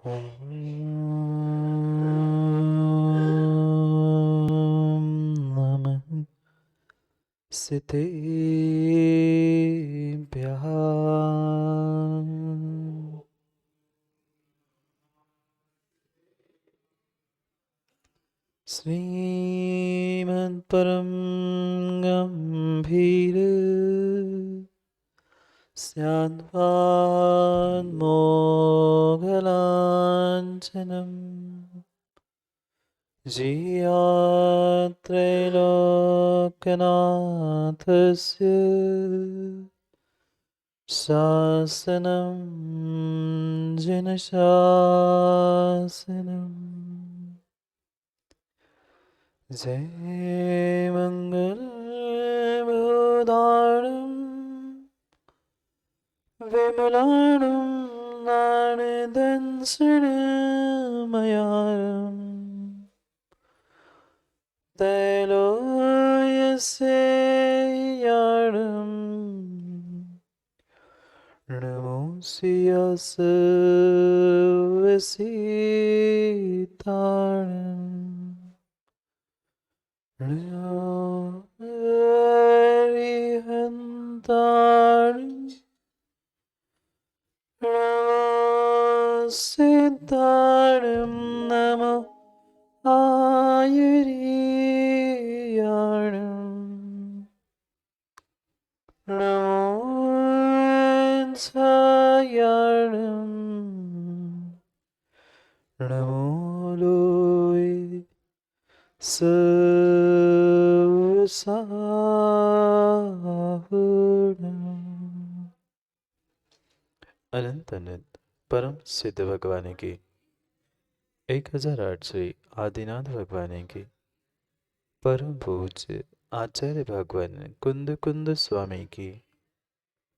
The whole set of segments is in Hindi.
ॐ नमः सिद्धेभ्यः। श्रीमत्परं गम्भीर स्याद्वान्मोघलाञ्छनम् त्रैलोक्यनाथस्य शासनं जिनशासनम्। जय मङ्गलमुदारं विमलानं नारदंसनमयारम् त्रैलोक्यस्य यारम् नमोऽस्ति हरिहन्तारम् नमस्तारं नमो आयुर्याणम् नमो नमो लोय सर्वसाहुरम्। अनंत अनंत परम सिद्ध भगवान की 1008 श्री आदिनाथ भगवान की परम पूज्य आचार्य भगवान कुंद कुंद स्वामी की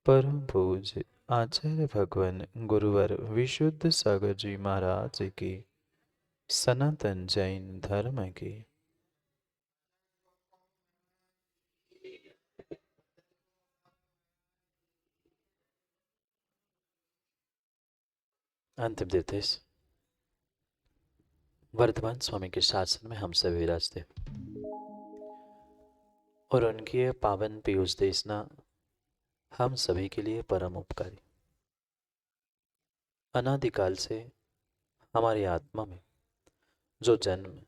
परम पूज्य आचार्य भगवान गुरुवर विशुद्ध सागर जी महाराज की सनातन जैन धर्म की अंतिम निर्देश वर्तमान स्वामी के शासन में हम सभी विराजते और उनकी यह पावन पीयूष देशना हम सभी के लिए परम उपकारी। अनादिकाल से हमारी आत्मा में जो जन्म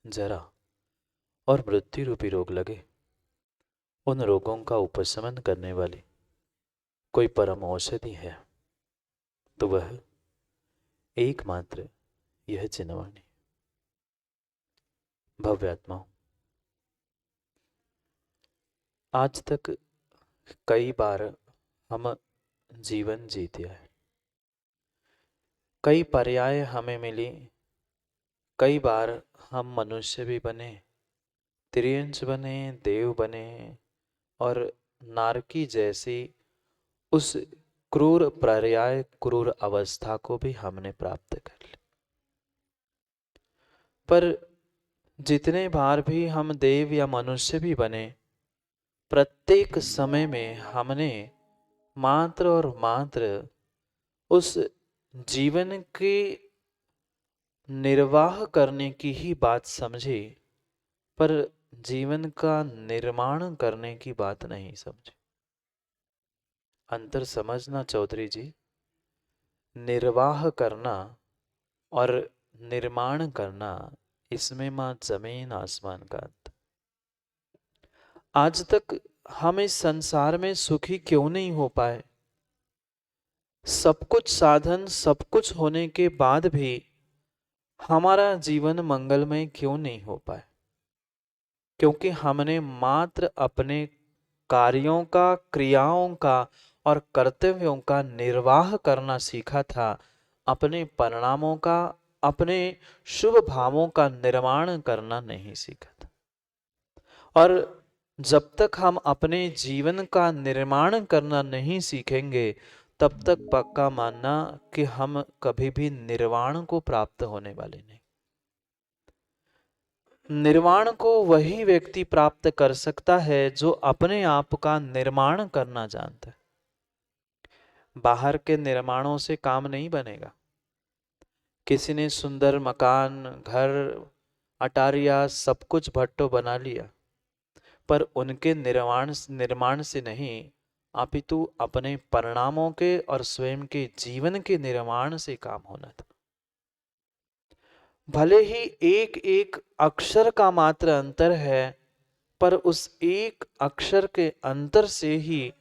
जरा और मृत्यु रूपी रोग लगे, उन रोगों का उपशमन करने वाली कोई परम औषधि है तो वह एकमात्र यह चिन्हवाणी। भव्यात्माओं, आज तक कई बार हम जीवन जीते हैं, कई पर्याय हमें मिली, कई बार हम मनुष्य भी बने, त्रियंश बने, देव बने और नारकी जैसी उस क्रूर पर्याय क्रूर अवस्था को भी हमने प्राप्त कर ली। पर जितने बार भी हम देव या मनुष्य भी बने, प्रत्येक समय में हमने मात्र और मात्र उस जीवन के निर्वाह करने की ही बात समझी, पर जीवन का निर्माण करने की बात नहीं समझी। अंतर समझना चौधरी जी, निर्वाह करना और निर्माण करना, इसमें मां जमीन आसमान का अंतर। आज तक हम इस संसार में सुखी क्यों नहीं हो पाए? सब कुछ साधन, सब कुछ होने के बाद भी हमारा जीवन मंगलमय क्यों नहीं हो पाए? क्योंकि हमने मात्र अपने कार्यों का, क्रियाओं का और कर्तव्यों का निर्वाह करना सीखा था, अपने परिणामों का, अपने शुभ भावों का निर्माण करना नहीं सीखा था। और जब तक हम अपने जीवन का निर्माण करना नहीं सीखेंगे, तब तक पक्का मानना कि हम कभी भी निर्वाण को प्राप्त होने वाले नहीं। निर्वाण को वही व्यक्ति प्राप्त कर सकता है जो अपने आप का निर्माण करना जानता है। बाहर के निर्माणों से काम नहीं बनेगा। किसी ने सुंदर मकान, घर, अटारिया सब कुछ भट्टो बना लिया, पर उनके निर्माण से नहीं, अपितु अपने परिणामों के और स्वयं के जीवन के निर्माण से काम होना था। भले ही एक एक अक्षर का मात्र अंतर है, पर उस एक अक्षर के अंतर से ही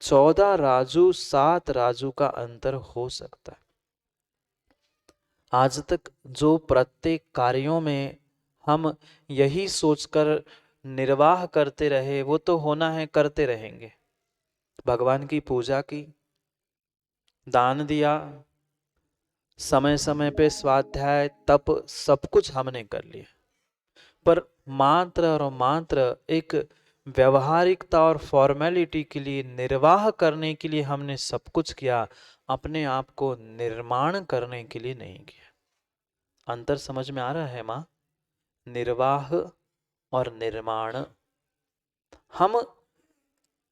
14 राजू 7 राजू का अंतर हो सकता है। आज तक जो प्रत्येक कार्यों में हम यही सोचकर निर्वाह करते रहे, वो तो होना है, करते रहेंगे। भगवान की पूजा की, दान दिया, समय समय पे स्वाध्याय, तप, सब कुछ हमने कर लिया, पर मात्र और मात्र एक व्यवहारिकता और फॉर्मेलिटी के लिए, निर्वाह करने के लिए हमने सब कुछ किया, अपने आप को निर्माण करने के लिए नहीं किया। अंतर समझ में आ रहा है माँ? निर्वाह और निर्माण। हम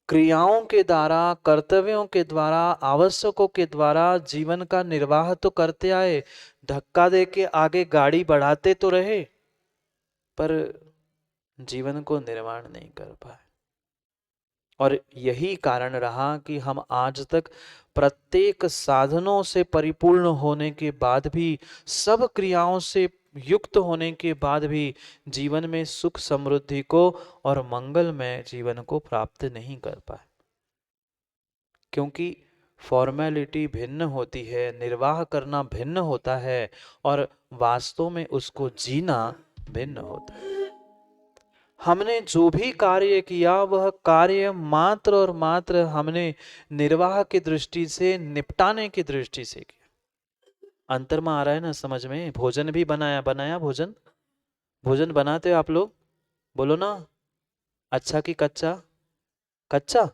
क्रियाओं के द्वारा, कर्तव्यों के द्वारा, आवश्यकों के द्वारा जीवन का निर्वाह तो करते आए, धक्का दे के आगे गाड़ी बढ़ाते तो रहे, पर जीवन को निर्माण नहीं कर पाए। और यही कारण रहा कि हम आज तक प्रत्येक साधनों से परिपूर्ण होने के बाद भी, सब क्रियाओं से युक्त होने के बाद भी जीवन में सुख समृद्धि को और मंगलमय जीवन को प्राप्त नहीं कर पाए। क्योंकि फॉर्मेलिटी भिन्न होती है, निर्वाह करना भिन्न होता है, और वास्तव में उसको जीना भिन्न होता है। हमने जो भी कार्य किया, वह कार्य मात्र और मात्र हमने निर्वाह की दृष्टि से, निपटाने की दृष्टि से किया। अंतर में आ रहा है ना समझ में? भोजन भी बनाया भोजन? भोजन बनाते हो आप लोग? बोलो ना, अच्छा कि कच्चा? कच्चा।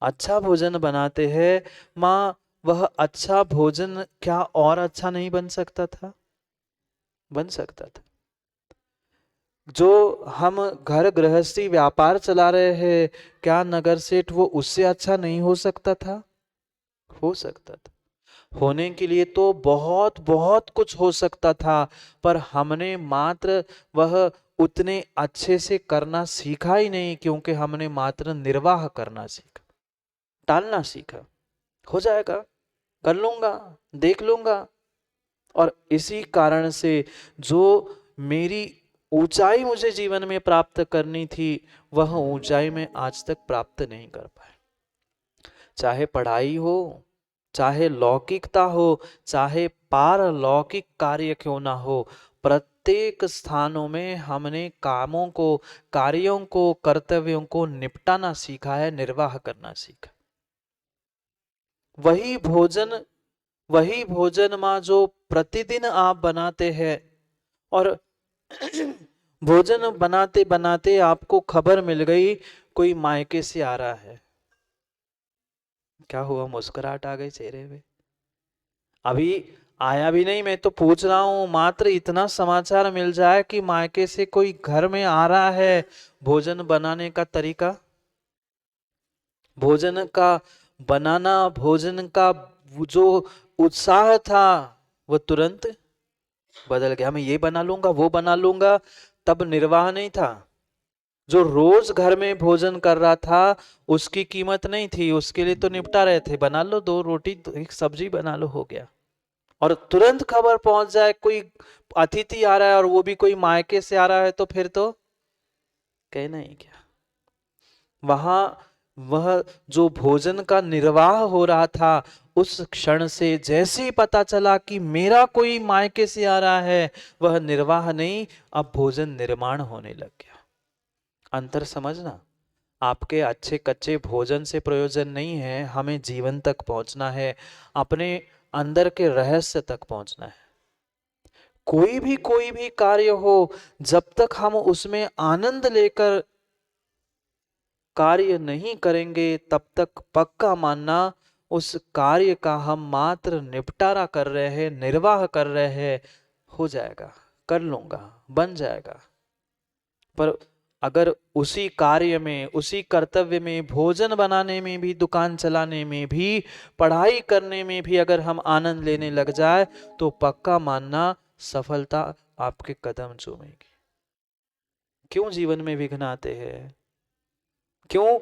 अच्छा भोजन बनाते हैं माँ, वह अच्छा भोजन क्या और अच्छा नहीं बन सकता था? बन सकता था। जो हम घर गृहस्थी व्यापार चला रहे हैं, क्या नगर सेठ वो उससे अच्छा नहीं हो सकता था? हो सकता था। होने के लिए तो बहुत बहुत कुछ हो सकता था, पर हमने मात्र वह उतने अच्छे से करना सीखा ही नहीं, क्योंकि हमने मात्र निर्वाह करना सीखा, टालना सीखा। हो जाएगा, कर लूंगा, देख लूंगा। और इसी कारण से जो मेरी ऊंचाई मुझे जीवन में प्राप्त करनी थी, वह ऊंचाई में आज तक प्राप्त नहीं कर पाए। चाहे पढ़ाई हो, चाहे लौकिकता हो, चाहे पारलौकिक कार्य क्यों ना हो, प्रत्येक स्थानों में हमने कामों को, कार्यों को, कर्तव्यों को निपटाना सीखा है, निर्वाह करना सीखा। वही भोजन माँ जो प्रतिदिन आप बनाते हैं, और भोजन बनाते बनाते आपको खबर मिल गई कोई मायके से आ रहा है। क्या हुआ? मुस्कुराहट आ गई चेहरे पे? अभी आया भी नहीं, मैं तो पूछ रहा हूं, मात्र इतना समाचार मिल जाए कि मायके से कोई घर में आ रहा है, भोजन बनाने का तरीका, भोजन का बनाना, भोजन का जो उत्साह था, वह तुरंत बदल गया। मैं ये बना लूंगा, वो बना लूंगा। तब निर्वाह नहीं था। जो रोज घर में भोजन कर रहा था, उसकी कीमत नहीं थी, उसके लिए तो निपटा रहे थे, बना लो 2 रोटी, एक सब्जी बना लो, हो गया। और तुरंत खबर पहुंच जाए कोई अतिथि आ रहा है, और वो भी कोई मायके से आ रहा है, तो फिर तो कहना ही क्या। वहां वह जो भोजन का निर्वाह हो रहा था, उस क्षण से जैसे ही पता चला कि मेरा कोई मायके से आ रहा है, वह निर्वाह नहीं, अब भोजन निर्माण होने लग गया। अंतर समझना। आपके अच्छे कच्चे भोजन से प्रयोजन नहीं है, हमें जीवन तक पहुंचना है, अपने अंदर के रहस्य तक पहुंचना है। कोई भी कार्य हो, जब तक हम उसमें आनंद लेकर कार्य नहीं करेंगे, तब तक पक्का मानना उस कार्य का हम मात्र निपटारा कर रहे हैं, निर्वाह कर रहे हैं। हो जाएगा, कर लूंगा, बन जाएगा, पर अगर उसी कार्य में, उसी कर्तव्य में, भोजन बनाने में भी, दुकान चलाने में भी, पढ़ाई करने में भी अगर हम आनंद लेने लग जाए तो पक्का मानना सफलता आपके कदम चूमेगी। क्यों जीवन में विघ्न आते हैं? क्यों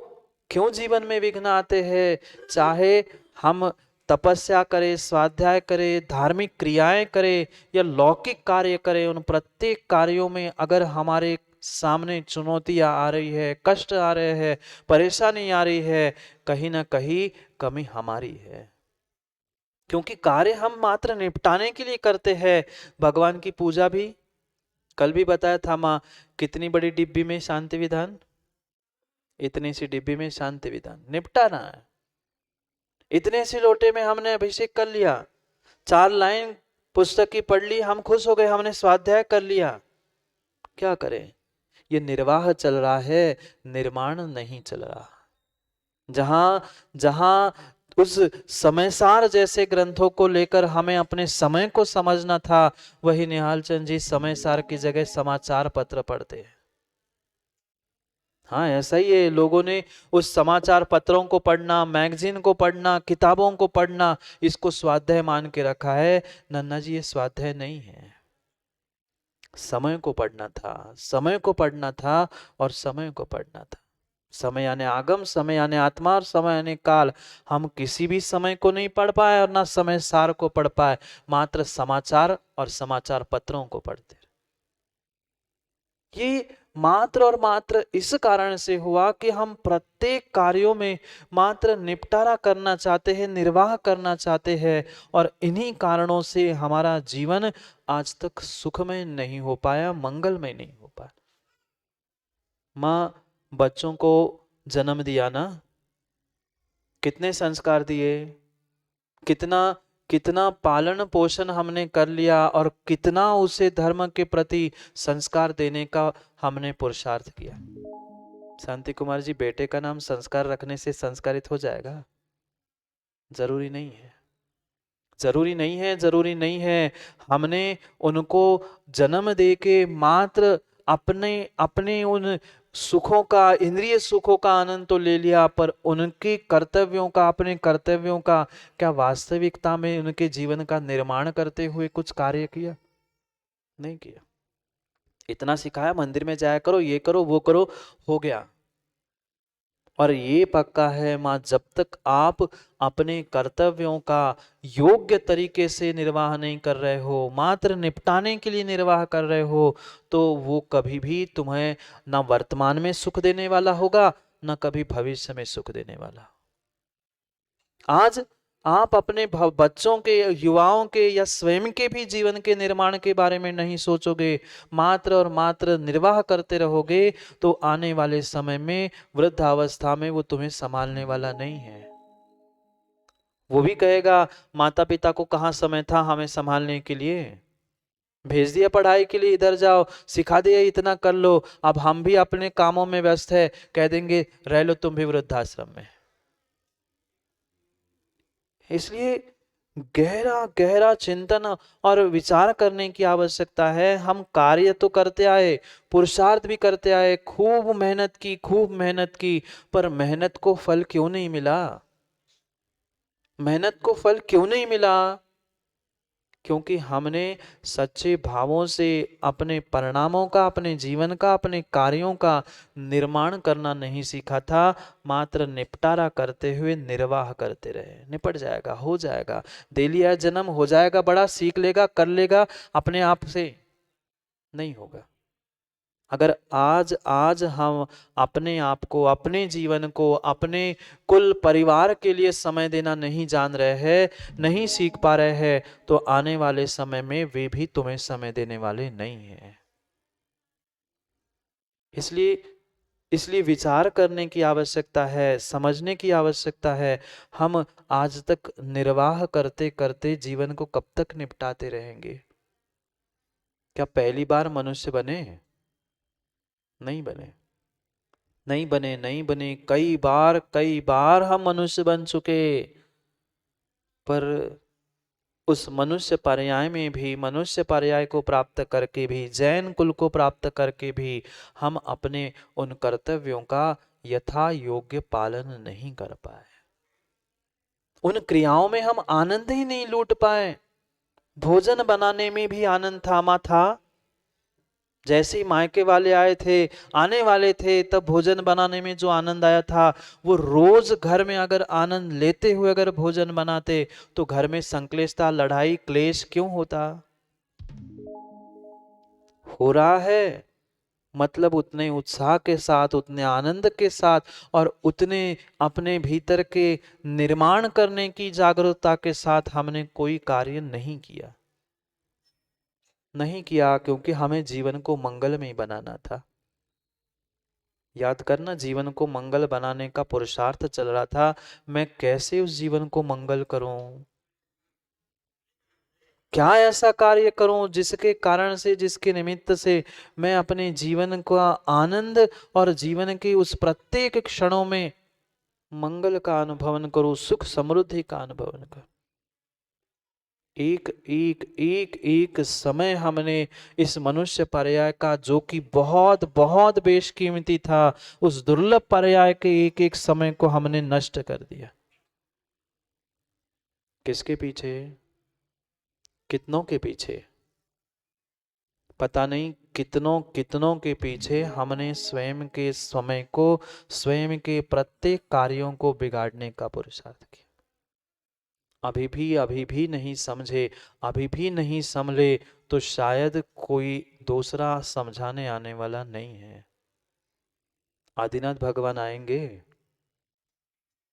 क्यों जीवन में विघ्न आते हैं? चाहे हम तपस्या करें, स्वाध्याय करें, धार्मिक क्रियाएं करें या लौकिक कार्य करें, उन प्रत्येक कार्यों में अगर हमारे सामने चुनौतियां आ रही है, कष्ट आ रहे हैं, परेशानी आ रही है, कहीं ना कहीं कमी हमारी है। क्योंकि कार्य हम मात्र निपटाने के लिए करते हैं। भगवान की पूजा भी कल भी बताया था, माँ कितनी बड़ी डिब्बी में शांति विधान, इतनी सी डिब्बी में शांति विधान, निपटाना है। इतने सी लोटे में हमने अभिषेक कर लिया, 4 लाइन पुस्तक की पढ़ ली, हम खुश हो गए, हमने स्वाध्याय कर लिया। क्या करें? ये निर्वाह चल रहा है, निर्माण नहीं चल रहा। जहां जहां उस समयसार जैसे ग्रंथों को लेकर हमें अपने समय को समझना था, वही निहाल चंद जी समयसार की जगह समाचार पत्र पढ़ते हैं। हाँ, ऐसा ही है। लोगों ने उस समाचार पत्रों को पढ़ना, मैगजीन को पढ़ना, किताबों को पढ़ना, इसको स्वाध्याय मान के रखा है। नन्ना जी, ये स्वाध्याय नहीं है। समय को पढ़ना था, समय को पढ़ना था और समय को पढ़ना था। समय यानी आगम, समय यानी आत्मा और समय यानी काल। हम किसी भी समय को नहीं पढ़ पाए और ना समय सार को पढ़ पाए, मात्र समाचार और समाचार पत्रों को पढ़ते। ये मात्र और मात्र इस कारण से हुआ कि हम प्रत्येक कार्यों में मात्र निपटारा करना चाहते हैं, निर्वाह करना चाहते हैं, और इन्हीं कारणों से हमारा जीवन आज तक सुखमय नहीं हो पाया, मंगलमय नहीं हो पाया। माँ बच्चों को जन्म दिया ना, कितने संस्कार दिए, कितना कितना पालन पोषण हमने कर लिया, और कितना उसे धर्म के प्रति संस्कार देने का हमने पुरुषार्थ किया। शांति कुमार जी, बेटे का नाम संस्कार रखने से संस्कारित हो जाएगा? जरूरी नहीं है, जरूरी नहीं है, जरूरी नहीं है। हमने उनको जन्म दे के मात्र अपने अपने उन सुखों का, इंद्रिय सुखों का आनंद तो ले लिया, पर उनके कर्तव्यों का, अपने कर्तव्यों का क्या वास्तविकता में उनके जीवन का निर्माण करते हुए कुछ कार्य किया? नहीं किया। इतना सिखाया, मंदिर में जाया करो, ये करो, वो करो, हो गया। और ये पक्का है माँ, जब तक आप अपने कर्तव्यों का योग्य तरीके से निर्वाह नहीं कर रहे हो, मात्र निपटाने के लिए निर्वाह कर रहे हो, तो वो कभी भी तुम्हें ना वर्तमान में सुख देने वाला होगा, ना कभी भविष्य में सुख देने वाला। आज आप अपने बच्चों के, युवाओं के या स्वयं के भी जीवन के निर्माण के बारे में नहीं सोचोगे, मात्र और मात्र निर्वाह करते रहोगे, तो आने वाले समय में वृद्धावस्था में वो तुम्हें संभालने वाला नहीं है। वो भी कहेगा, माता पिता को कहाँ समय था हमें संभालने के लिए, भेज दिया पढ़ाई के लिए, इधर जाओ, सिखा दिया, इतना कर लो, अब हम भी अपने कामों में व्यस्त है, कह देंगे रह लो तुम भी वृद्धाश्रम में। इसलिए गहरा गहरा चिंतन और विचार करने की आवश्यकता है। हम कार्य तो करते आए, पुरुषार्थ भी करते आए, खूब मेहनत की, खूब मेहनत की, पर मेहनत को फल क्यों नहीं मिला? मेहनत को फल क्यों नहीं मिला? क्योंकि हमने सच्चे भावों से अपने परिणामों का, अपने जीवन का, अपने कार्यों का निर्माण करना नहीं सीखा था। मात्र निपटारा करते हुए निर्वाह करते रहे। निपट जाएगा, हो जाएगा, दे लिया जन्म, हो जाएगा बड़ा, सीख लेगा, कर लेगा, अपने आप से नहीं होगा। अगर आज आज हम अपने आप को, अपने जीवन को, अपने कुल परिवार के लिए समय देना नहीं जान रहे हैं, नहीं सीख पा रहे हैं, तो आने वाले समय में वे भी तुम्हें समय देने वाले नहीं हैं। इसलिए इसलिए विचार करने की आवश्यकता है, समझने की आवश्यकता है। हम आज तक निर्वाह करते करते जीवन को कब तक निपटाते रहेंगे? क्या पहली बार मनुष्य बने? नहीं बने, नहीं बने, नहीं बने। कई बार हम मनुष्य बन चुके, पर उस मनुष्य पर्याय में भी, मनुष्य पर्याय को प्राप्त करके भी, जैन कुल को प्राप्त करके भी हम अपने उन कर्तव्यों का यथा योग्य पालन नहीं कर पाए। उन क्रियाओं में हम आनंद ही नहीं लूट पाए। भोजन बनाने में भी आनंद थामा था। जैसे ही मायके वाले आए थे, आने वाले थे, तब भोजन बनाने में जो आनंद आया था, वो रोज घर में अगर आनंद लेते हुए अगर भोजन बनाते तो घर में संक्लेशता, लड़ाई, क्लेश क्यों होता? हो रहा है मतलब उतने उत्साह के साथ, उतने आनंद के साथ और उतने अपने भीतर के निर्माण करने की जागरूकता के साथ हमने कोई कार्य नहीं किया। नहीं किया क्योंकि हमें जीवन को मंगलमय बनाना था। याद करना, जीवन को मंगल बनाने का पुरुषार्थ चल रहा था। मैं कैसे उस जीवन को मंगल करूं? क्या ऐसा कार्य करूं जिसके कारण से, जिसके निमित्त से मैं अपने जीवन का आनंद और जीवन के उस प्रत्येक क्षणों में मंगल का अनुभवन करूं, सुख समृद्धि का अनुभवन करूं। एक एक एक एक समय हमने इस मनुष्य पर्याय का, जो कि बहुत बहुत बेशकीमती था, उस दुर्लभ पर्याय के एक एक समय को हमने नष्ट कर दिया। किसके पीछे? कितनों के पीछे? पता नहीं कितनों कितनों के पीछे हमने स्वयं के समय को, स्वयं के प्रत्येक कार्यों को बिगाड़ने का पुरुषार्थ किया। अभी भी नहीं समझे, अभी भी नहीं संभले तो शायद कोई दूसरा समझाने आने वाला नहीं है। आदिनाथ भगवान आएंगे,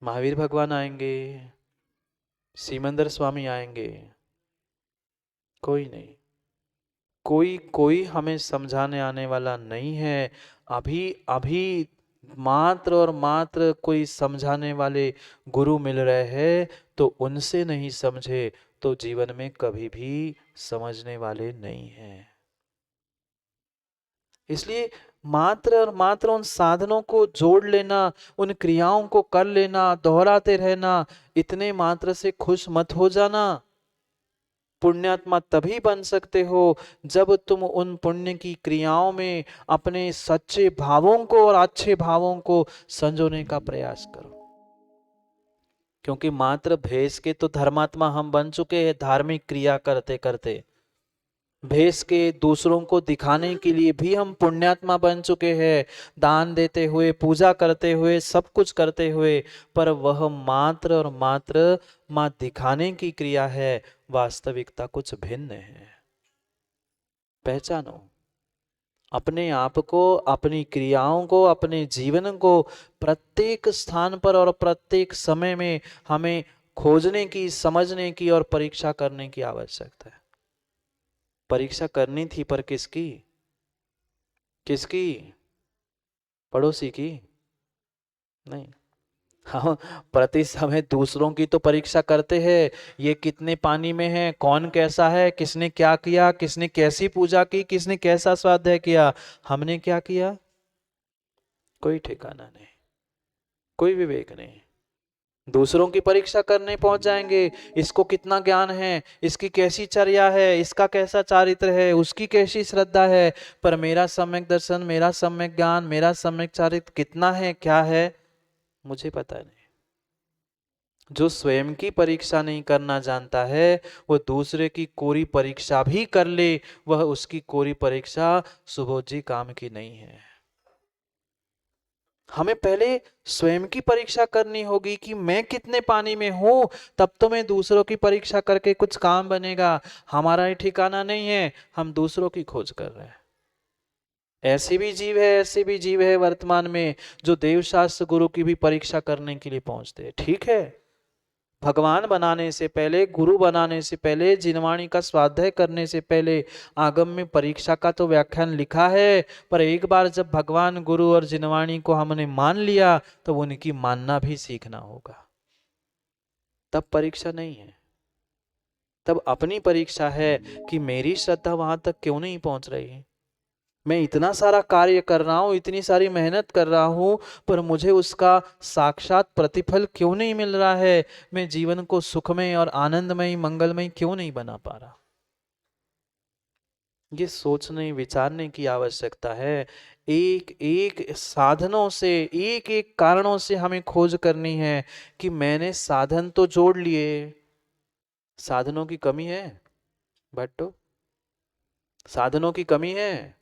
महावीर भगवान आएंगे, सीमंदर स्वामी आएंगे? कोई नहीं, कोई कोई हमें समझाने आने वाला नहीं है। अभी अभी मात्र और मात्र कोई समझाने वाले गुरु मिल रहे हैं, तो उनसे नहीं समझे तो जीवन में कभी भी समझने वाले नहीं हैं। इसलिए मात्र और मात्र उन साधनों को जोड़ लेना, उन क्रियाओं को कर लेना, दोहराते रहना, इतने मात्र से खुश मत हो जाना। पुण्यात्मा तभी बन सकते हो जब तुम उन पुण्य की क्रियाओं में अपने सच्चे भावों को और अच्छे भावों को संजोने का प्रयास करो। क्योंकि मात्र भेष के तो धर्मात्मा हम बन चुके हैं, धार्मिक क्रिया करते करते। भेष के दूसरों को दिखाने के लिए भी हम पुण्यात्मा बन चुके हैं, दान देते हुए, पूजा करते हुए, सब कुछ करते हुए, पर वह मात्र और मात्र दिखाने की क्रिया है, वास्तविकता कुछ भिन्न है। पहचानो अपने आप को, अपनी क्रियाओं को, अपने जीवन को प्रत्येक स्थान पर और प्रत्येक समय में हमें खोजने की, समझने की और परीक्षा करने की आवश्यकता है। परीक्षा करनी थी पर किसकी? किसकी? पड़ोसी की नहीं। हाँ, प्रति समय दूसरों की तो परीक्षा करते हैं। ये कितने पानी में है, कौन कैसा है, किसने क्या किया, किसने कैसी पूजा की, किसने कैसा स्वाध्याय किया। हमने क्या किया? कोई ठिकाना नहीं, कोई विवेक नहीं। दूसरों की परीक्षा करने पहुंच जाएंगे, इसको कितना ज्ञान है, इसकी कैसी चर्या है, इसका कैसा चारित्र है, उसकी कैसी श्रद्धा है, पर मेरा सम्यक दर्शन, मेरा सम्यक ज्ञान, मेरा सम्यक चारित्र कितना है, क्या है, मुझे पता नहीं। जो स्वयं की परीक्षा नहीं करना जानता है, वो दूसरे की कोरी परीक्षा भी कर ले, वह उसकी कोरी परीक्षा सुबोध जी काम की नहीं है। हमें पहले स्वयं की परीक्षा करनी होगी कि मैं कितने पानी में हूं, तब तो मैं दूसरों की परीक्षा करके कुछ काम बनेगा। हमारा ही ठिकाना नहीं है, हम दूसरों की खोज कर रहे हैं। ऐसे भी जीव है, ऐसे भी जीव है वर्तमान में जो देवशास्त्र गुरु की भी परीक्षा करने के लिए पहुंचते हैं। ठीक है, भगवान बनाने से पहले, गुरु बनाने से पहले, जिनवाणी का स्वाध्याय करने से पहले आगम में परीक्षा का तो व्याख्यान लिखा है, पर एक बार जब भगवान, गुरु और जिनवाणी को हमने मान लिया तो उनकी मानना भी सीखना होगा। तब परीक्षा नहीं है, तब अपनी परीक्षा है कि मेरी श्रद्धा वहां तक क्यों नहीं पहुंच रही है, मैं इतना सारा कार्य कर रहा हूँ, इतनी सारी मेहनत कर रहा हूँ, पर मुझे उसका साक्षात प्रतिफल क्यों नहीं मिल रहा है? मैं जीवन को सुखमय और आनंदमय मंगलमय क्यों नहीं बना पा रहा? ये सोचने विचारने की आवश्यकता है। एक एक साधनों से, एक एक कारणों से हमें खोज करनी है कि मैंने साधन तो जोड़ लिए, साधनों की कमी है भट्टो, साधनों की कमी है।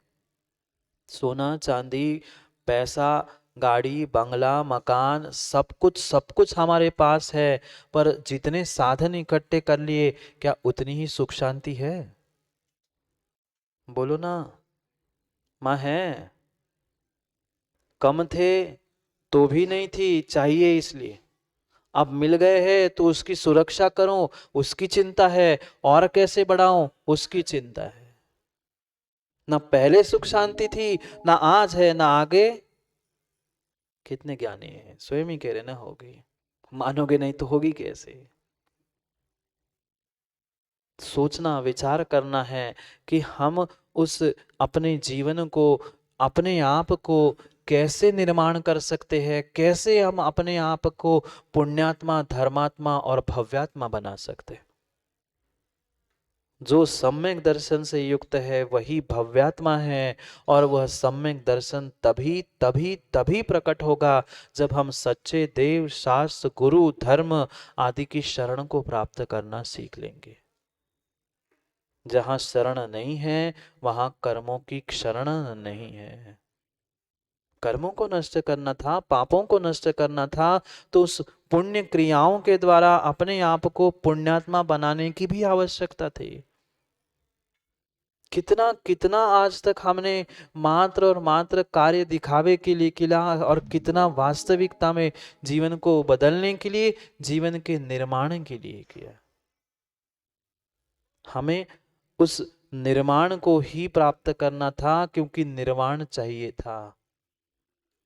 सोना चांदी, पैसा, गाड़ी, बंगला, मकान, सब कुछ हमारे पास है, पर जितने साधन इकट्ठे कर लिए, क्या उतनी ही सुख शांति है? बोलो ना। माँ है, कम थे तो भी नहीं थी, चाहिए इसलिए। अब मिल गए हैं तो उसकी सुरक्षा करो, उसकी चिंता है, और कैसे बढ़ाऊं उसकी चिंता है। ना पहले सुख शांति थी, ना आज है, ना आगे। कितने ज्ञानी है, स्वयं ही कह रहे ना होगी, मानोगे नहीं तो होगी कैसे? सोचना विचार करना है कि हम उस अपने जीवन को, अपने आप को कैसे निर्माण कर सकते हैं, कैसे हम अपने आप को पुण्यात्मा, धर्मात्मा और भव्यात्मा बना सकते हैं। जो सम्यक दर्शन से युक्त है वही भव्यात्मा है, और वह सम्यक दर्शन तभी तभी तभी प्रकट होगा जब हम सच्चे देव, शास्त्र, गुरु, धर्म आदि की शरण को प्राप्त करना सीख लेंगे। जहाँ शरण नहीं है वहां कर्मों की शरण नहीं है। कर्मों को नष्ट करना था, पापों को नष्ट करना था, तो उस पुण्य क्रियाओं के द्वारा अपने आप को पुण्यात्मा बनाने की भी आवश्यकता थी। कितना कितना आज तक हमने मात्र और मात्र कार्य दिखावे के लिए किया, और कितना वास्तविकता में जीवन को बदलने के लिए, जीवन के निर्माण के लिए किया। हमें उस निर्माण को ही प्राप्त करना था, क्योंकि निर्माण चाहिए था।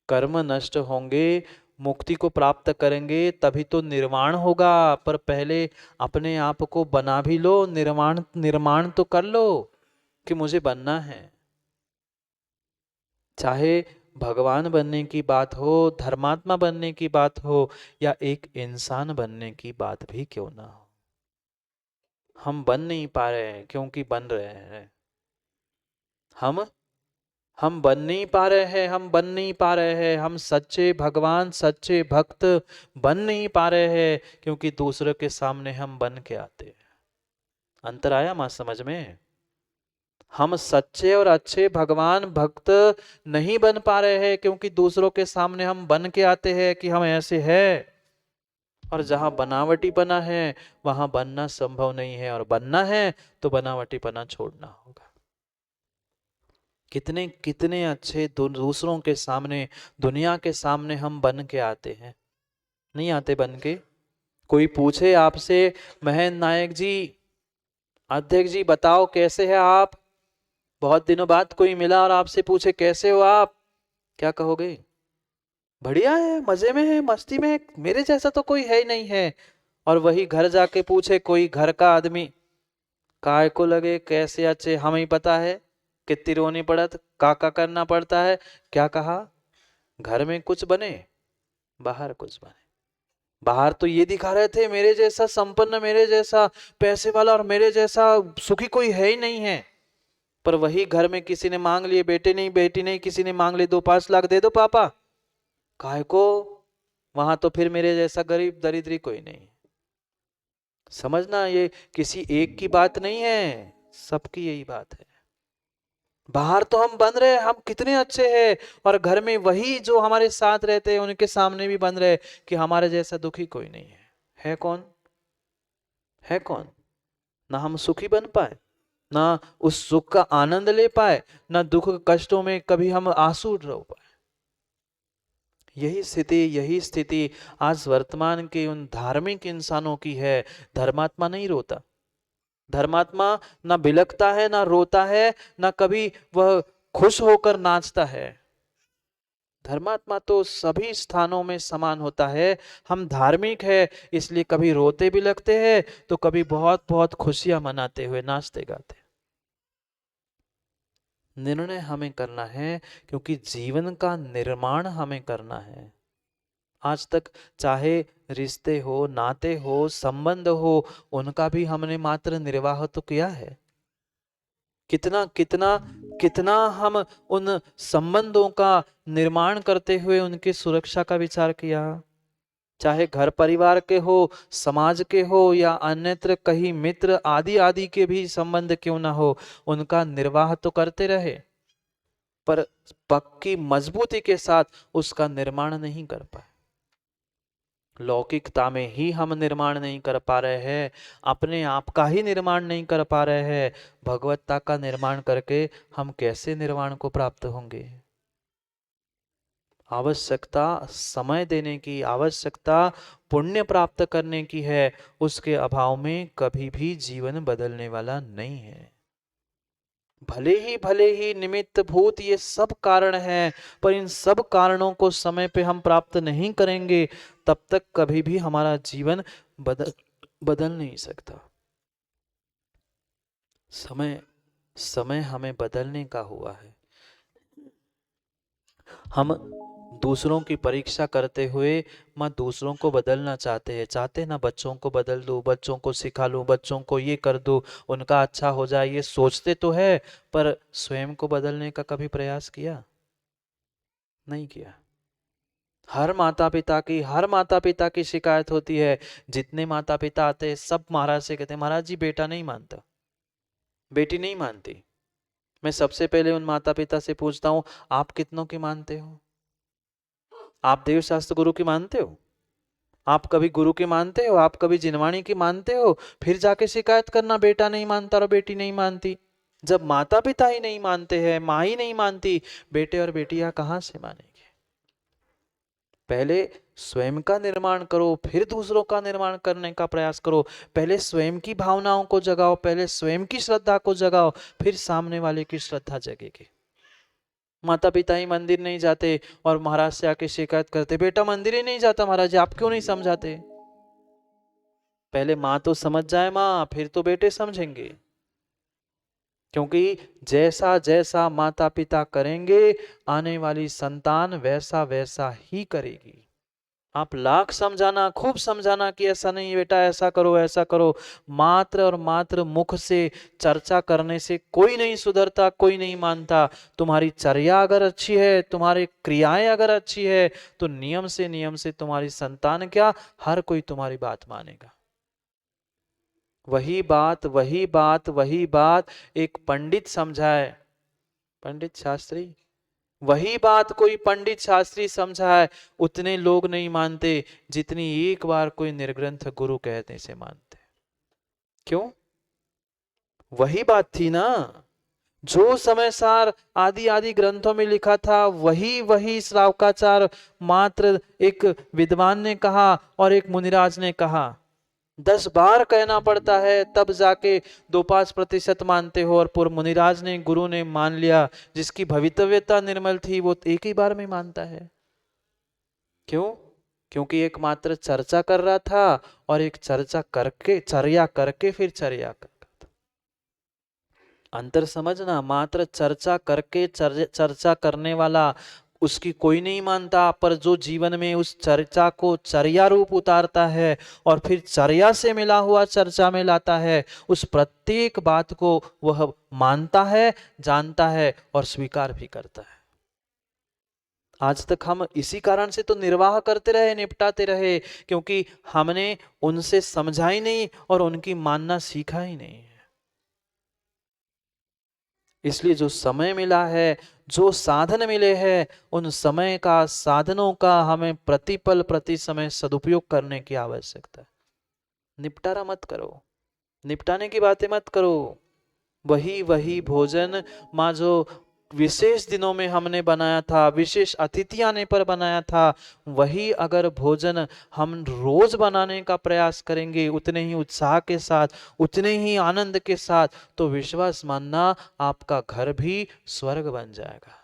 कर्म नष्ट होंगे, मुक्ति को प्राप्त करेंगे, तभी तो निर्माण होगा। पर पहले अपने आप को बना भी लो, निर्माण निर्माण तो कर लो कि मुझे बनना है। चाहे भगवान बनने की बात हो, धर्मात्मा बनने की बात हो, या एक इंसान बनने की बात भी क्यों ना हो, हम बन नहीं पा रहे हैं क्योंकि बन रहे हैं। हम हम बन नहीं पा रहे हैं, हम बन नहीं पा रहे हैं, हम सच्चे भगवान, सच्चे भक्त बन नहीं पा रहे हैं क्योंकि दूसरों के सामने हम बन के आते हैं। अंतर आया मां समझ में? हम सच्चे और अच्छे भगवान भक्त नहीं बन पा रहे हैं क्योंकि दूसरों के सामने हम बन के आते हैं कि हम ऐसे हैं। और जहां बनावटी बना है वहां बनना संभव नहीं है, और बनना है तो बनावटी बना छोड़ना होगा। कितने कितने अच्छे दूसरों के सामने, दुनिया के सामने हम बन के आते हैं, नहीं आते बन के? कोई पूछे आपसे, महेंद्र नायक जी, अध्यक्ष जी बताओ कैसे हैं आप? बहुत दिनों बाद कोई मिला और आपसे पूछे कैसे हो आप, क्या कहोगे? बढ़िया है, मजे में है, मस्ती में है, मेरे जैसा तो कोई है ही नहीं है। और वही घर जाके पूछे कोई घर का आदमी, काय को लगे कैसे अच्छे, हमें ही पता है कितनी रोनी पड़त, काका करना पड़ता है। क्या कहा? घर में कुछ बने, बाहर कुछ बने। बाहर तो ये दिखा रहे थे मेरे जैसा संपन्न, मेरे जैसा पैसे वाला और मेरे जैसा सुखी कोई है ही नहीं है, पर वही घर में किसी ने मांग लिए, बेटे नहीं बेटी नहीं, किसी ने मांग लिए 2-5 लाख दे दो पापा, काहे को? वहां तो फिर मेरे जैसा गरीब दरिद्री कोई नहीं। समझना, ये किसी एक की बात नहीं है, सबकी यही बात है। बाहर तो हम बन रहे, हम कितने अच्छे हैं, और घर में वही जो हमारे साथ रहते हैं उनके सामने भी बन रहे कि हमारे जैसा दुखी कोई नहीं है। है कौन? है कौन? ना हम सुखी बन पाए, ना उस सुख का आनंद ले पाए, ना दुख कष्टों में कभी हम आंसू रो पाए। यही स्थिति आज वर्तमान के उन धार्मिक इंसानों की है। धर्मात्मा नहीं रोता, धर्मात्मा ना बिलखता है, ना रोता है, ना कभी वह खुश होकर नाचता है। धर्मात्मा तो सभी स्थानों में समान होता है। हम धार्मिक है इसलिए कभी रोते भी लगते हैं, तो कभी बहुत बहुत खुशियां मनाते हुए नाचते गाते। निर्णय हमें करना है, क्योंकि जीवन का निर्माण हमें करना है। आज तक चाहे रिश्ते हो, नाते हो, संबंध हो, उनका भी हमने मात्र निर्वाह तो किया है। कितना कितना कितना हम उन संबंधों का निर्माण करते हुए उनकी सुरक्षा का विचार किया। चाहे घर परिवार के हो, समाज के हो, या अन्यत्र कहीं मित्र आदि आदि के भी संबंध क्यों ना हो, उनका निर्वाह तो करते रहे, पर पक्की मजबूती के साथ उसका निर्माण नहीं कर पाए। लौकिकता में ही हम निर्माण नहीं कर पा रहे हैं, अपने आप का ही निर्माण नहीं कर पा रहे हैं, भगवत्ता का निर्माण करके हम कैसे निर्वाण को प्राप्त होंगे। आवश्यकता समय देने की, आवश्यकता पुण्य प्राप्त करने की है। उसके अभाव में कभी भी जीवन बदलने वाला नहीं है। भले ही निमित्त भूत ये सब कारण हैं, पर इन सब कारणों को समय पे हम प्राप्त नहीं करेंगे, तब तक कभी भी हमारा जीवन बदल नहीं सकता। समय समय हमें बदलने का हुआ है। हम दूसरों की परीक्षा करते हुए माँ दूसरों को बदलना चाहते हैं ना, बच्चों को बदल दूं, बच्चों को सिखा लूं, बच्चों को ये कर दूं, उनका अच्छा हो जाए, ये सोचते तो है, पर स्वयं को बदलने का कभी प्रयास किया नहीं किया। हर माता पिता की शिकायत होती है। जितने माता पिता आते हैं सब महाराज से कहते हैं, महाराज जी बेटा नहीं मानता, बेटी नहीं मानती। मैं सबसे पहले उन माता पिता से पूछता हूं, आप कितनों की मानते हो? आप देव शास्त्र गुरु की मानते हो? आप कभी गुरु की मानते हो? आप कभी जिनवाणी की मानते हो? फिर जाके शिकायत करना बेटा नहीं मानता और बेटी नहीं मानती। जब माता पिता ही नहीं मानते हैं, माँ ही नहीं मानती, बेटे और बेटियां कहां से मानेंगे? पहले स्वयं का निर्माण करो, फिर दूसरों का निर्माण करने का प्रयास करो। पहले स्वयं की भावनाओं को जगाओ, पहले स्वयं की श्रद्धा को जगाओ, फिर सामने वाले की श्रद्धा जगेगी। माता पिता ही मंदिर नहीं जाते और महाराज से आके शिकायत करते, बेटा मंदिर ही नहीं जाता महाराज जी, आप क्यों नहीं समझाते? पहले माँ तो समझ जाए माँ, फिर तो बेटे समझेंगे। क्योंकि जैसा जैसा माता पिता करेंगे, आने वाली संतान वैसा वैसा ही करेगी। आप लाख समझाना, खूब समझाना कि ऐसा नहीं बेटा, ऐसा करो ऐसा करो, मात्र और मात्र मुख से चर्चा करने से कोई नहीं सुधरता, कोई नहीं मानता। तुम्हारी चर्या अगर अच्छी है, तुम्हारी क्रियाएं अगर अच्छी है, तो नियम से तुम्हारी संतान क्या, हर कोई तुम्हारी बात मानेगा। वही बात एक पंडित समझाए, पंडित शास्त्री, वही बात कोई पंडित शास्त्री समझाए, उतने लोग नहीं मानते जितनी एक बार कोई निर्ग्रंथ गुरु कहने से मानते। क्यों? वही बात थी ना, जो समय सार आदि आदि ग्रंथों में लिखा था, वही श्रावकाचार्य मात्र एक विद्वान ने कहा और एक मुनिराज ने कहा। 10 बार कहना पड़ता है तब जाके 2-5% मानते हो, और पूर्व मुनिराज ने, गुरु ने मान लिया, जिसकी भवितव्यता निर्मल थी वो एक ही बार में मानता है। क्यों? क्योंकि एक मात्र चर्चा कर रहा था और एक चर्चा करके, चर्या करके फिर चर्या कर। अंतर समझना, मात्र चर्चा करके चर्चा करने वाला उसकी कोई नहीं मानता, पर जो जीवन में उस चर्चा को चर्या रूप उतारता है और फिर चर्या से मिला हुआ चर्चा में लाता है, उस प्रत्येक बात को वह मानता है, जानता है और स्वीकार भी करता है। आज तक हम इसी कारण से तो निर्वाह करते रहे, निपटाते रहे, क्योंकि हमने उनसे समझा ही नहीं और उनकी मानना सीखा ही नहीं। इसलिए जो समय मिला है, जो साधन मिले हैं, उन समय का, साधनों का हमें प्रतिपल प्रति समय सदुपयोग करने की आवश्यकता है। निपटारा मत करो, निपटाने की बातें मत करो। वही भोजन माँ जो विशेष दिनों में हमने बनाया था, विशेष अतिथि आने पर बनाया था, वही अगर भोजन हम रोज बनाने का प्रयास करेंगे उतने ही उत्साह के साथ, उतने ही आनंद के साथ, तो विश्वास मानना आपका घर भी स्वर्ग बन जाएगा।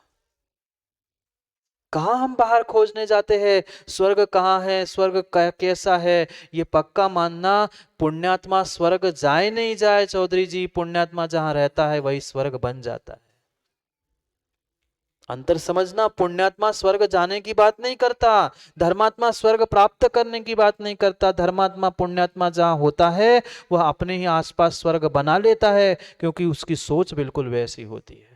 कहाँ हम बाहर खोजने जाते हैं स्वर्ग कहाँ है, स्वर्ग कैसा है, ये पक्का मानना, पुण्यात्मा स्वर्ग जाए नहीं जाए चौधरी जी, पुण्यात्मा जहाँ रहता है वही स्वर्ग बन जाता है। अंतर समझना, पुण्यात्मा स्वर्ग जाने की बात नहीं करता, धर्मात्मा स्वर्ग प्राप्त करने की बात नहीं करता। धर्मात्मा पुण्यात्मा जहां होता है वह अपने ही आसपास स्वर्ग बना लेता है, क्योंकि उसकी सोच बिल्कुल वैसी होती है।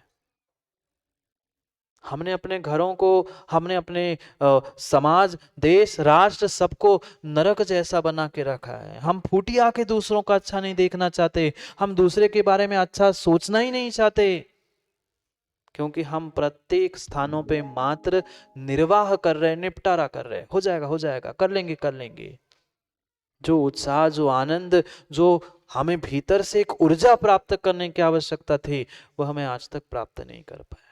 हमने अपने घरों को, हमने अपने समाज, देश, राष्ट्र सबको नरक जैसा बना के रखा है। हम फूटी आके दूसरों का अच्छा नहीं देखना चाहते, हम दूसरे के बारे में अच्छा सोचना ही नहीं चाहते, क्योंकि हम प्रत्येक स्थानों पे मात्र निर्वाह कर रहे हैं, निपटारा कर रहे हैं। हो जाएगा, हो जाएगा, कर लेंगे, कर लेंगे। जो उत्साह, जो आनंद, जो हमें भीतर से एक ऊर्जा प्राप्त करने की आवश्यकता थी, वह हमें आज तक प्राप्त नहीं कर पाए।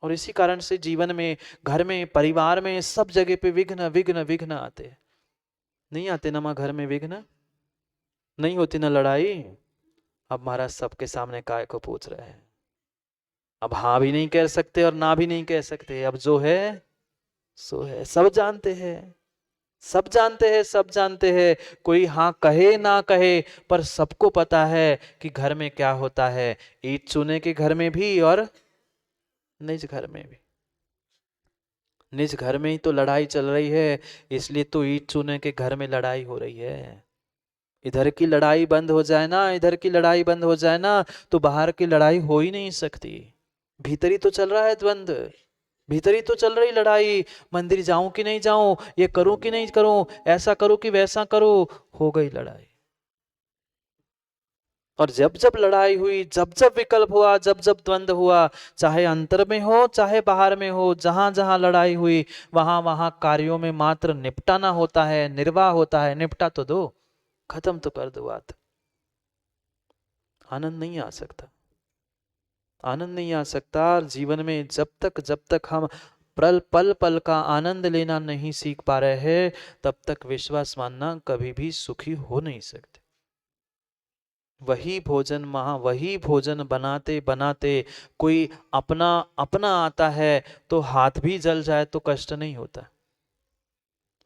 और इसी कारण से जीवन में, घर में, परिवार में, सब जगह पे विघ्न विघ्न विघ्न आते। नहीं आते ना माँ? घर में विघ्न नहीं होती ना लड़ाई? अब महाराज सबके सामने काय को पूछ रहे हैं। अब हाँ भी नहीं कह सकते और ना भी नहीं कह सकते। अब जो है सो है। सब जानते हैं, सब जानते हैं, सब जानते हैं। कोई हाँ कहे ना कहे, पर सबको पता है कि घर में क्या होता है। ईट चूने के घर में भी और निज घर में भी। निज घर में ही तो लड़ाई चल रही है, इसलिए तो ईट चूने के घर में लड़ाई हो रही है। इधर की लड़ाई बंद हो जाए ना, इधर की लड़ाई बंद हो जाए ना, तो बाहर की लड़ाई हो ही नहीं सकती। भीतर ही तो चल रहा है द्वंद, भीतर ही तो चल रही लड़ाई। मंदिर जाऊं कि नहीं जाऊं, ये करूं कि नहीं करूं, ऐसा करूं कि वैसा करूं, हो गई लड़ाई। और जब जब लड़ाई हुई, जब जब विकल्प हुआ, जब जब द्वंद हुआ, चाहे अंतर में हो चाहे बाहर में हो, जहां जहां लड़ाई हुई, वहां वहां कार्यों में मात्र निपटाना होता है, निर्वाह होता है। निपटा तो दो, खत्म तो कर दो बात। आनंद नहीं आ सकता, आनंद नहीं आ सकता। और जीवन में जब तक हम पल पल पल का आनंद लेना नहीं सीख पा रहे हैं, तब तक विश्वास मानना कभी भी सुखी हो नहीं सकते। वही भोजन बनाते बनाते कोई अपना अपना आता है, तो हाथ भी जल जाए तो कष्ट नहीं होता।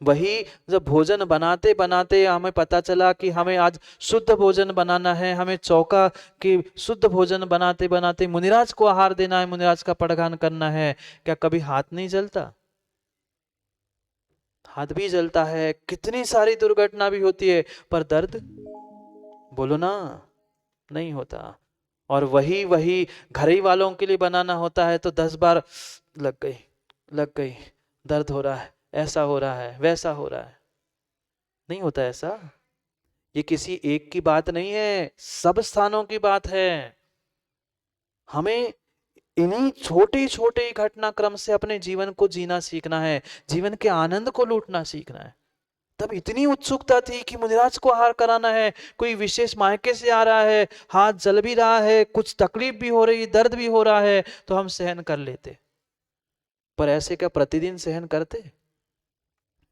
वही जब भोजन बनाते बनाते हमें पता चला कि हमें आज शुद्ध भोजन बनाना है, हमें चौका कि शुद्ध भोजन बनाते बनाते मुनिराज को आहार देना है, मुनिराज का पड़गान करना है, क्या कभी हाथ नहीं जलता? हाथ भी जलता है, कितनी सारी दुर्घटना भी होती है, पर दर्द बोलो ना, नहीं होता। और वही वही घर ही वालों के लिए बनाना होता है, तो 10 बार लग गई, लग गई, दर्द हो रहा है, ऐसा हो रहा है, वैसा हो रहा है। नहीं होता ऐसा। ये किसी एक की बात नहीं है, सब स्थानों की बात है। हमें इन्हीं छोटे छोटे घटनाक्रम से अपने जीवन को जीना सीखना है, जीवन के आनंद को लूटना सीखना है। तब इतनी उत्सुकता थी कि मुनिराज को आहार कराना है, कोई विशेष मायके से आ रहा है, हाथ जल भी रहा है, कुछ तकलीफ भी हो रही, दर्द भी हो रहा है, तो हम सहन कर लेते। पर ऐसे क्या प्रतिदिन सहन करते?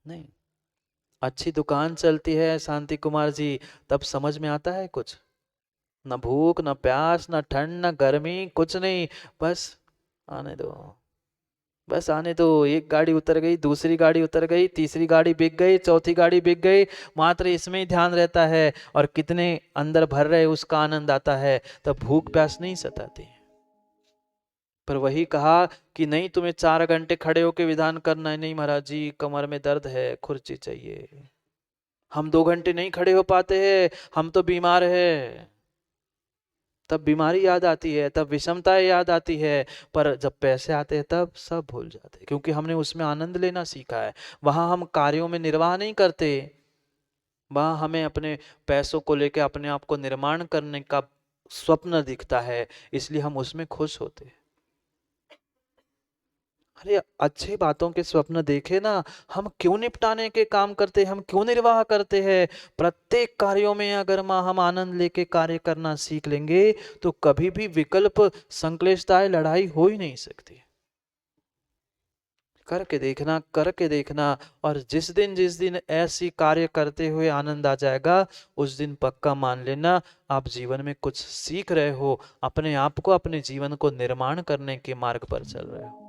नहीं। अच्छी दुकान चलती है शांति कुमार जी, तब समझ में आता है कुछ? न भूख, न प्यास, न ठंड, न गर्मी, कुछ नहीं। बस आने दो, बस आने दो। एक गाड़ी उतर गई, दूसरी गाड़ी उतर गई, तीसरी गाड़ी बिक गई, चौथी गाड़ी बिक गई, मात्र इसमें ही ध्यान रहता है। और कितने अंदर भर रहे उसका आनंद आता है, तब भूख प्यास नहीं सताती। पर वही कहा कि नहीं, तुम्हें 4 घंटे खड़े होकर विधान करना है। नहीं महाराज जी, कमर में दर्द है, कुर्सी चाहिए। हम 2 घंटे नहीं खड़े हो पाते हैं, हम तो बीमार है। तब बीमारी याद आती है, तब विषमताएं याद आती है। पर जब पैसे आते हैं तब सब भूल जाते हैं, क्योंकि हमने उसमें आनंद लेना सीखा है। वहां हम कार्यों में निर्वाह नहीं करते, वहां हमें अपने पैसों को लेकर अपने आप को निर्माण करने का स्वप्न दिखता है, इसलिए हम उसमें खुश होते हैं। अरे अच्छे बातों के स्वप्न देखे ना, हम क्यों निपटाने के काम करते, हम क्यों निर्वाह करते हैं। प्रत्येक कार्यों में अगर माँ हम आनंद लेके कार्य करना सीख लेंगे, तो कभी भी विकल्प, संक्लिष्टताएं, लड़ाई हो ही नहीं सकती। करके देखना, करके देखना। और जिस दिन ऐसी कार्य करते हुए आनंद आ जाएगा, उस दिन पक्का मान लेना आप जीवन में कुछ सीख रहे हो, अपने आप को, अपने जीवन को निर्माण करने के मार्ग पर चल रहे हो।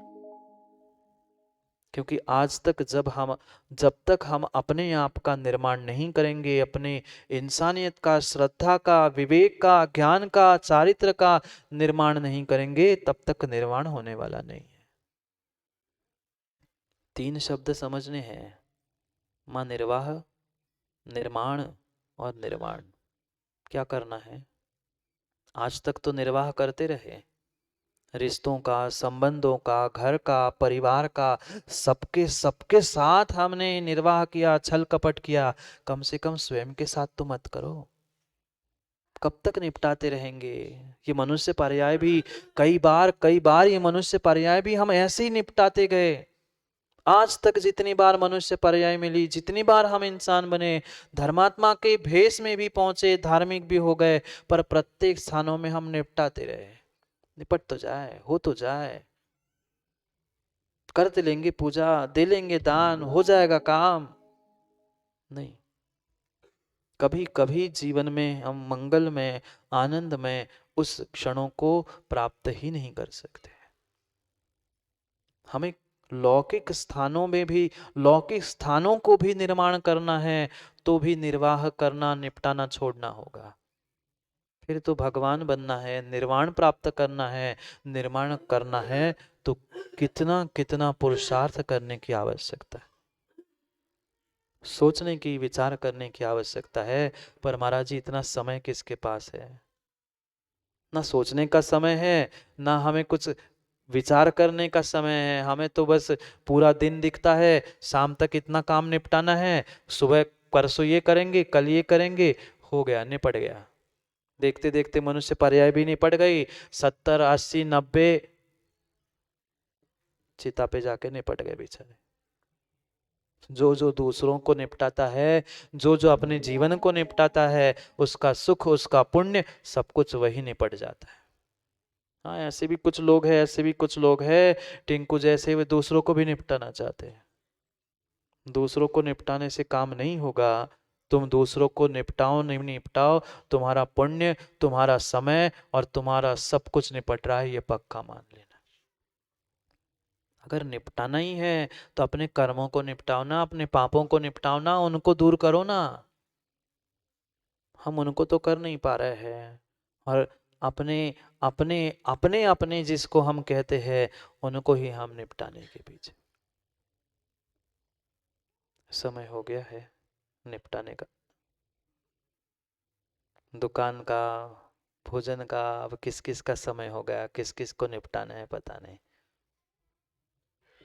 क्योंकि आज तक जब तक हम अपने आप का निर्माण नहीं करेंगे, अपने इंसानियत का, श्रद्धा का, विवेक का, ज्ञान का, चारित्र का निर्माण नहीं करेंगे, तब तक निर्माण होने वाला नहीं है। 3 शब्द समझने हैं, माँ निर्वाह, निर्माण और निर्वाण। क्या करना है? आज तक तो निर्वाह करते रहे, रिश्तों का, संबंधों का, घर का, परिवार का, सबके सबके साथ हमने निर्वाह किया, छल कपट किया। कम से कम स्वयं के साथ तो मत करो। कब तक निपटाते रहेंगे? ये मनुष्य पर्याय भी कई बार ये मनुष्य पर्याय भी हम ऐसे ही निपटाते गए। आज तक जितनी बार मनुष्य पर्याय मिली, जितनी बार हम इंसान बने, धर्मात्मा के भेष में भी पहुंचे, धार्मिक भी हो गए, पर प्रत्येक स्थानों में हम निपटाते रहे। निपट तो जाए, हो तो जाए, कर लेंगे पूजा, दे लेंगे दान, हो जाएगा काम। नहीं, कभी कभी जीवन में हम मंगल में, आनंद में उस क्षणों को प्राप्त ही नहीं कर सकते। हमें लौकिक स्थानों में भी, लौकिक स्थानों को भी निर्माण करना है, तो भी निर्वाह करना, निपटाना छोड़ना होगा। फिर तो भगवान बनना है, निर्वाण प्राप्त करना है, निर्माण करना है, तो कितना कितना पुरुषार्थ करने की आवश्यकता है, सोचने की, विचार करने की आवश्यकता है। पर महाराज जी, इतना समय किसके पास है? ना सोचने का समय है, ना हमें कुछ विचार करने का समय है। हमें तो बस पूरा दिन दिखता है, शाम तक इतना काम निपटाना है, सुबह परसों ये करेंगे, कल ये करेंगे, हो गया, निपट गया। देखते देखते मनुष्य पर्याय भी निपट गई, 70, 80, 90 चिता पे जाके निपट गए बेचारे। जो जो दूसरों को निपटाता है, जो जो अपने जीवन को निपटाता है, उसका सुख, उसका पुण्य, सब कुछ वही निपट जाता है। हाँ, ऐसे भी कुछ लोग हैं, ऐसे भी कुछ लोग हैं, टिंकू जैसे, वे दूसरों को भी निपटाना चाहते हैं। दूसरों को निपटाने से काम नहीं होगा। तुम दूसरों को निपटाओ नहीं निपटाओ, तुम्हारा पुण्य, तुम्हारा समय और तुम्हारा सब कुछ निपट रहा है, ये पक्का मान लेना। अगर निपटाना ही है तो अपने कर्मों को निपटाओ ना, अपने पापों को निपटाओ ना, उनको दूर करो ना। हम उनको तो कर नहीं पा रहे हैं, और अपने अपने अपने अपने जिसको हम कहते हैं, उनको ही हम निपटाने के पीछे। समय हो गया है निपटाने का, दुकान का, भोजन का। अब किस किस का समय हो गया, किस किस को निपटाना है पता नहीं।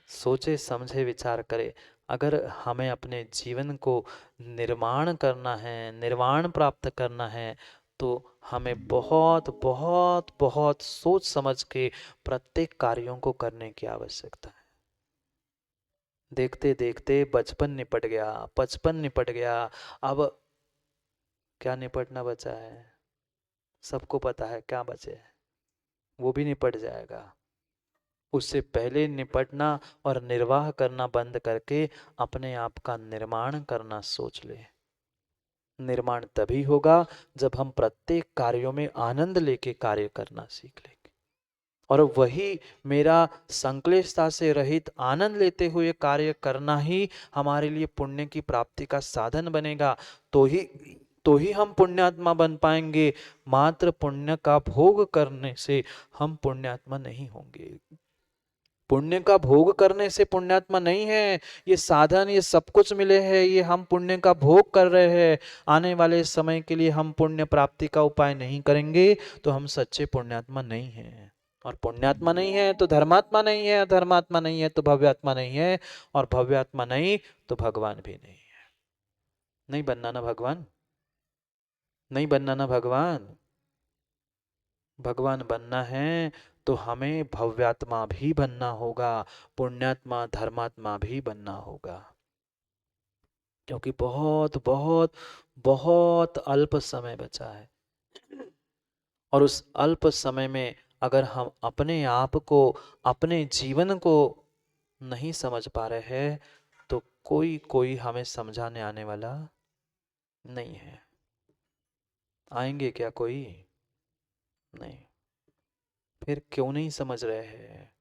सोचे समझे विचार करे। अगर हमें अपने जीवन को निर्माण करना है, निर्वाण प्राप्त करना है, तो हमें बहुत बहुत बहुत सोच समझ के प्रत्येक कार्यों को करने की आवश्यकता है। देखते देखते बचपन निपट गया, 55 निपट गया, अब क्या निपटना बचा है? सबको पता है क्या बचे है, वो भी निपट जाएगा। उससे पहले निपटना और निर्वाह करना बंद करके अपने आप का निर्माण करना सोच ले। निर्माण तभी होगा जब हम प्रत्येक कार्यों में आनंद लेके कार्य करना सीख लेंगे। और वही मेरा संक्लेशता से रहित, आनंद लेते हुए कार्य करना ही हमारे लिए पुण्य की प्राप्ति का साधन बनेगा। तो ही हम पुण्यात्मा बन पाएंगे। मात्र पुण्य का भोग करने से हम पुण्यात्मा नहीं होंगे। पुण्य का भोग करने से पुण्यात्मा नहीं है। ये साधन, ये सब कुछ मिले हैं, ये हम पुण्य का भोग कर रहे हैं। आने वाले समय के लिए हम पुण्य प्राप्ति का उपाय नहीं करेंगे तो हम सच्चे पुण्यात्मा नहीं हैं। और पुण्यात्मा नहीं है तो धर्मात्मा नहीं है, धर्मात्मा नहीं है तो भव्यात्मा नहीं है, और भव्यात्मा नहीं तो भगवान भी नहीं है। नहीं बनना ना भगवान, नहीं बनना ना भगवान। भगवान बनना है तो हमें भव्यात्मा भी बनना होगा, पुण्यात्मा, धर्मात्मा भी बनना होगा। क्योंकि बहुत बहुत बहुत अल्प समय बचा है, और उस अल्प समय में अगर हम अपने आप को, अपने जीवन को नहीं समझ पा रहे हैं, तो कोई कोई हमें समझाने आने वाला नहीं है। आएंगे क्या कोई? नहीं। फिर क्यों नहीं समझ रहे हैं?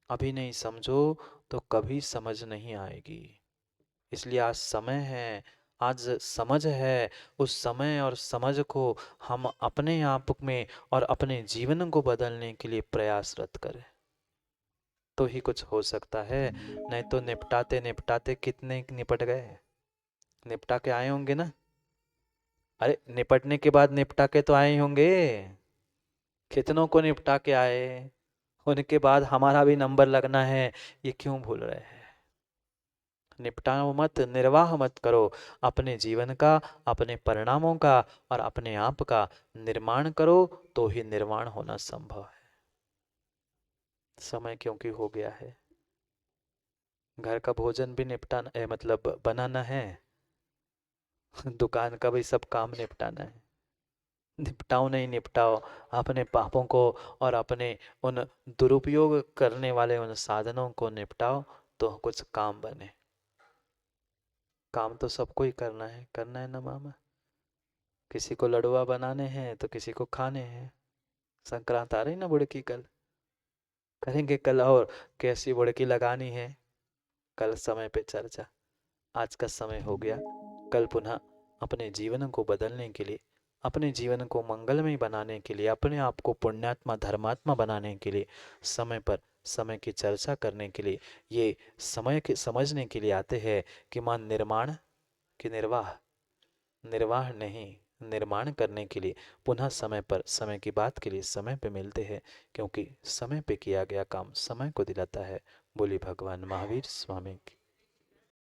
अभी नहीं समझो तो कभी समझ नहीं आएगी। इसलिए आज समय है, आज समझ है। उस समय और समझ को हम अपने आप में और अपने जीवन को बदलने के लिए प्रयासरत करें। तो ही कुछ हो सकता है, नहीं तो निपटाते निपटाते कितने निपट गए। निपटा के आए होंगे ना। अरे निपटने के बाद निपटा के तो आए ही होंगे। कितनों को निपटा के आए, उनके बाद हमारा भी नंबर लगना है, ये क्यों भूल रहे हैं। निपटाओ मत, निर्वाह मत करो अपने जीवन का, अपने परिणामों का और अपने आप का निर्माण करो, तो ही निर्वाण होना संभव है। समय क्योंकि हो गया है, घर का भोजन भी निपटाना मतलब बनाना है, दुकान का भी सब काम निपटाना है। निपटाओ नहीं निपटाओ, अपने पापों को और अपने उन दुरुपयोग करने वाले उन साधनों को निपटाओ, तो कुछ काम बने। काम तो सबको ही करना है ना मामा। किसी को लड़ुआ बनाने हैं तो किसी को खाने हैं। संक्रांत आ रही ना बुड़की, कल करेंगे कल, और कैसी बुड़की लगानी है कल समय पे चर्चा। आज का समय हो गया, कल पुनः अपने जीवन को बदलने के लिए, अपने जीवन को मंगलमय बनाने के लिए, अपने आप को पुण्यात्मा धर्मात्मा बनाने के लिए, समय पर समय की चर्चा करने के लिए, ये समय के समझने के लिए आते हैं कि मां निर्माण की निर्वाह, निर्वाह नहीं निर्माण करने के लिए पुनः समय पर समय की बात के लिए समय पे मिलते हैं, क्योंकि समय पे किया गया काम समय को दिलाता है। बोली भगवान महावीर स्वामी की।